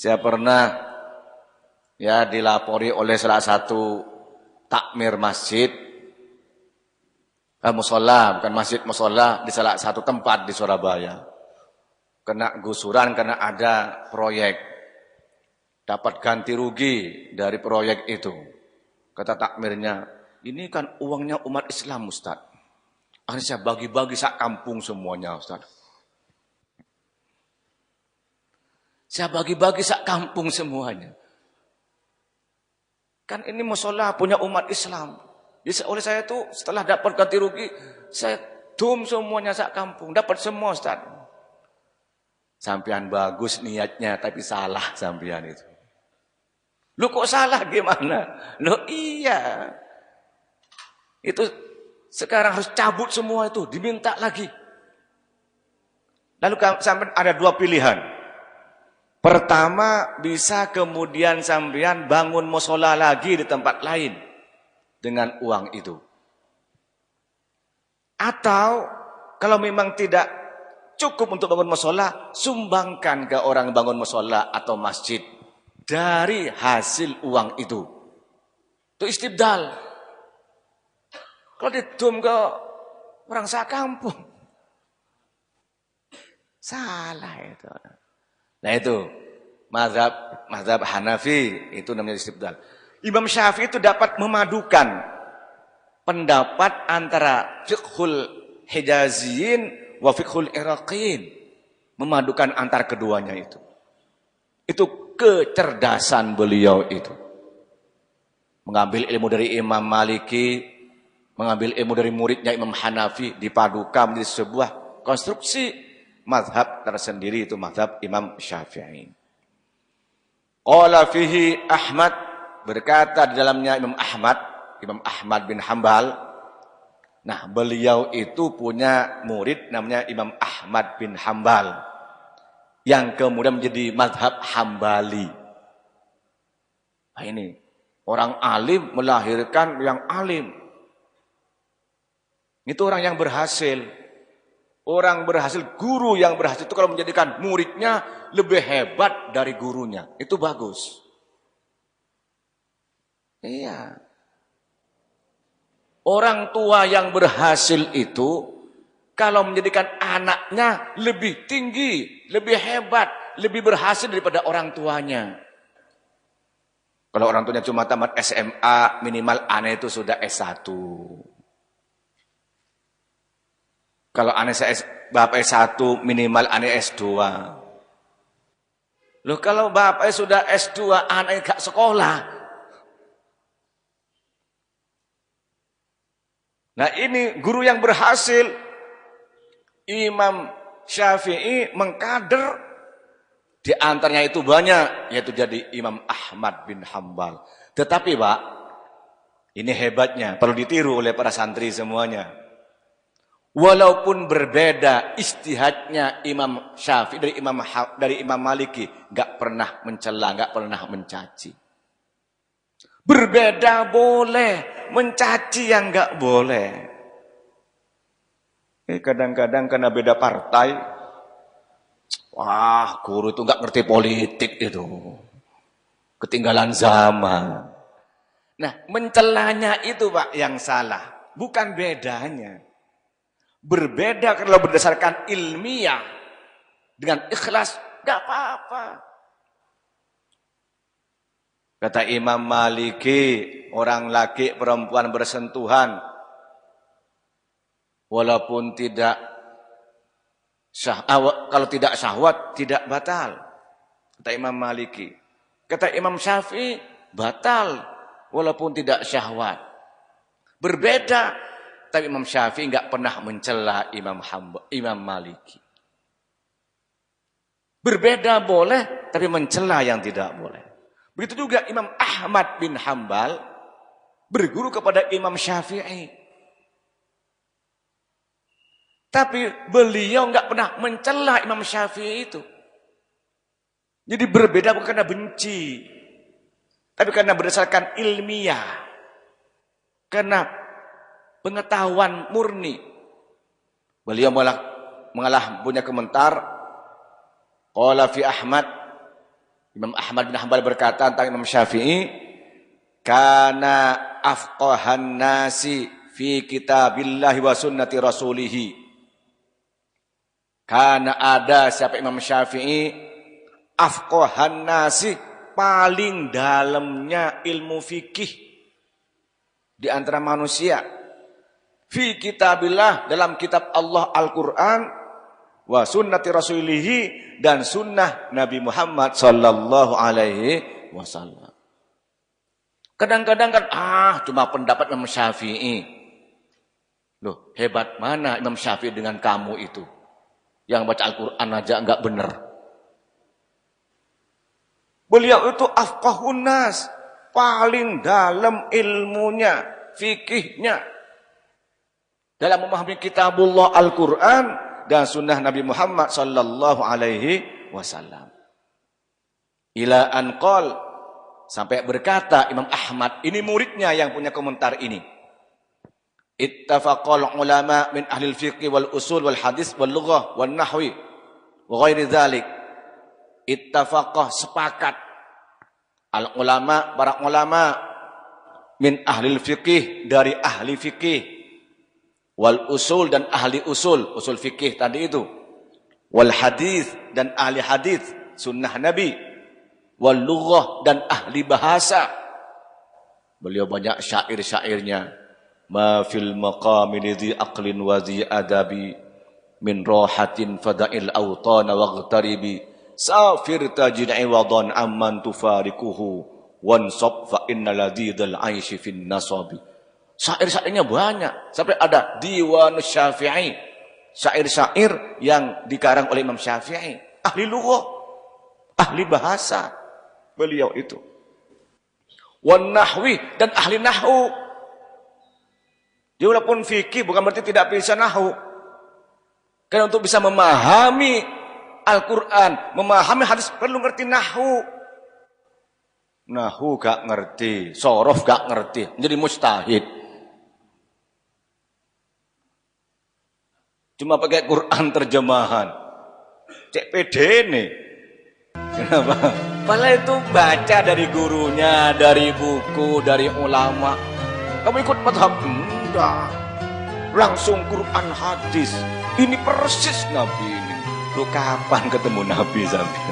Saya pernah ya dilapori oleh salah satu takmir masjid, musola, bukan masjid, musola di salah satu tempat di Surabaya. Kena gusuran karena ada proyek. Dapat ganti rugi dari proyek itu. Kata takmirnya, ini kan uangnya umat Islam, Ustaz. Akhirnya saya bagi-bagi sak kampung semuanya, Ustaz. Saya bagi-bagi sak kampung semuanya. Kan ini musola punya umat Islam. Jadi oleh saya itu setelah dapat ganti rugi, saya dum semuanya sak kampung. Dapat semua, Ustaz. Sampian bagus niatnya, tapi salah sampian itu. Lu kok salah gimana? Lu iya. Itu sekarang harus cabut semua itu, diminta lagi. Lalu sampai ada dua pilihan. Pertama, bisa kemudian sampean bangun musola lagi di tempat lain dengan uang itu. Atau kalau memang tidak cukup untuk bangun musola, sumbangkan ke orang bangun musola atau masjid dari hasil uang itu. Itu istibdal. Kalau didum ke orang sakampung, salah itu. Nah itu mazhab Hanafi itu namanya istibdal. Imam Syafi'i itu dapat memadukan pendapat antara fiqhul Hijaziyin wa fiqhul Iraqiyin, memadukan antar keduanya itu. Itu kecerdasan beliau itu. Mengambil ilmu dari Imam Maliki, mengambil ilmu dari muridnya Imam Hanafi, dipadukan menjadi sebuah konstruksi mazhab tersendiri, itu mazhab Imam Syafi'i. Qala fihi Ahmad, berkata di dalamnya Imam Ahmad bin Hambal. Nah, beliau itu punya murid namanya Imam Ahmad bin Hambal yang kemudian menjadi mazhab Hambali. Nah, ini orang alim melahirkan yang alim. Itu orang yang berhasil. Orang berhasil, guru yang berhasil itu kalau menjadikan muridnya lebih hebat dari gurunya. Itu bagus. Iya. Orang tua yang berhasil itu kalau menjadikan anaknya lebih tinggi, lebih hebat, lebih berhasil daripada orang tuanya. Kalau orang tuanya cuma tamat SMA, minimal anak itu sudah S1. Kalau aneh bapak S1 minimal aneh S2. Loh kalau bapak sudah S2 aneh gak sekolah. Nah ini guru yang berhasil. Imam Syafi'i mengkader. Di antaranya itu banyak. Yaitu jadi Imam Ahmad bin Hambal. Tetapi Pak, ini hebatnya. Perlu ditiru oleh para santri semuanya. Walaupun berbeda istihadnya Imam Syafi'i dari Imam Maliki, enggak pernah mencela, enggak pernah mencaci. Berbeda boleh, mencaci yang enggak boleh. Kadang-kadang karena beda partai, wah guru itu enggak ngerti politik itu, ketinggalan zaman. Nah mencelanya itu Pak yang salah, bukan bedanya. Berbeda kalau berdasarkan ilmiah dengan ikhlas, enggak apa-apa. Kata Imam Maliki, orang laki perempuan bersentuhan walaupun tidak kalau tidak syahwat tidak batal. Kata Imam Maliki. Kata Imam Syafi'i, batal walaupun tidak syahwat. Berbeda. Tapi Imam Syafi'i enggak pernah mencela Imam Maliki. Berbeda boleh, tapi mencela yang tidak boleh. Begitu juga Imam Ahmad bin Hambal berguru kepada Imam Syafi'i. Tapi beliau enggak pernah mencela Imam Syafi'i itu. Jadi berbeda bukan karena benci, tapi karena berdasarkan ilmiah. Karena pengetahuan murni. Beliau malah punya komentar. Qala fi Ahmad, Imam Ahmad bin Hanbal berkata tentang Imam Syafi'i, kana afqahan nasi fi kitabillahi wa sunnati rasulihi. Karena ada siapa Imam Syafi'i, afqahan nasi, paling dalamnya ilmu fikih di antara manusia. Fi kitabillah, dalam kitab Allah Al-Quran, wa sunnati rasulihi, dan sunnah Nabi Muhammad sallallahu alaihi wasallam. Kadang-kadang kan, cuma pendapat Imam Syafi'i. Loh, hebat mana Imam Syafi'i dengan kamu itu? Yang baca Al-Quran aja enggak benar. Beliau itu afqahun nas, paling dalam ilmunya, fikihnya, dalam memahami kitabullah Al-Quran dan sunnah Nabi Muhammad sallallahu alaihi wasallam. Ila an qol, sampai berkata Imam Ahmad, ini muridnya yang punya komentar ini. Ittafaqal ulama min ahli al-fiqh wal usul wal hadis wal lughah wal nahwi wa ghairi dzalik. Ittafaqah, sepakat, al ulama, para ulama, min ahli al-fiqh, dari ahli fikih, wal usul, dan ahli usul, usul fikih tadi itu, wal hadis, dan ahli hadis, sunnah Nabi, wal lughah, dan ahli bahasa. Beliau banyak syair-syairnya. Ma fil maqami lidhi aqlin wa dhi adabi min rahatin fada'il awtana waghtaribi safir tajid'i wadan amman tufarikuhu wansab fa inna ladidal aishi fin nasabi. Syair-syairnya banyak, sampai ada Diwan Syafi'i, syair-syair yang dikarang oleh Imam Syafi'i, ahli lughah, ahli bahasa beliau itu, wan nahwi, dan ahli nahwu. Dia walaupun fikih bukan berarti tidak bisa nahwu. Karena untuk bisa memahami Al-Quran, memahami hadis, perlu ngerti nahwu. Nahwu gak ngerti, sorof gak ngerti, jadi mustahid. Cuma pakai Quran terjemahan, cek pede nih. Kenapa? Padahal itu baca dari gurunya, dari buku, dari ulama. Kamu ikut madhab? Enggak. Langsung Quran hadis. Ini persis Nabi ini. Lu kapan ketemu Nabi sampai?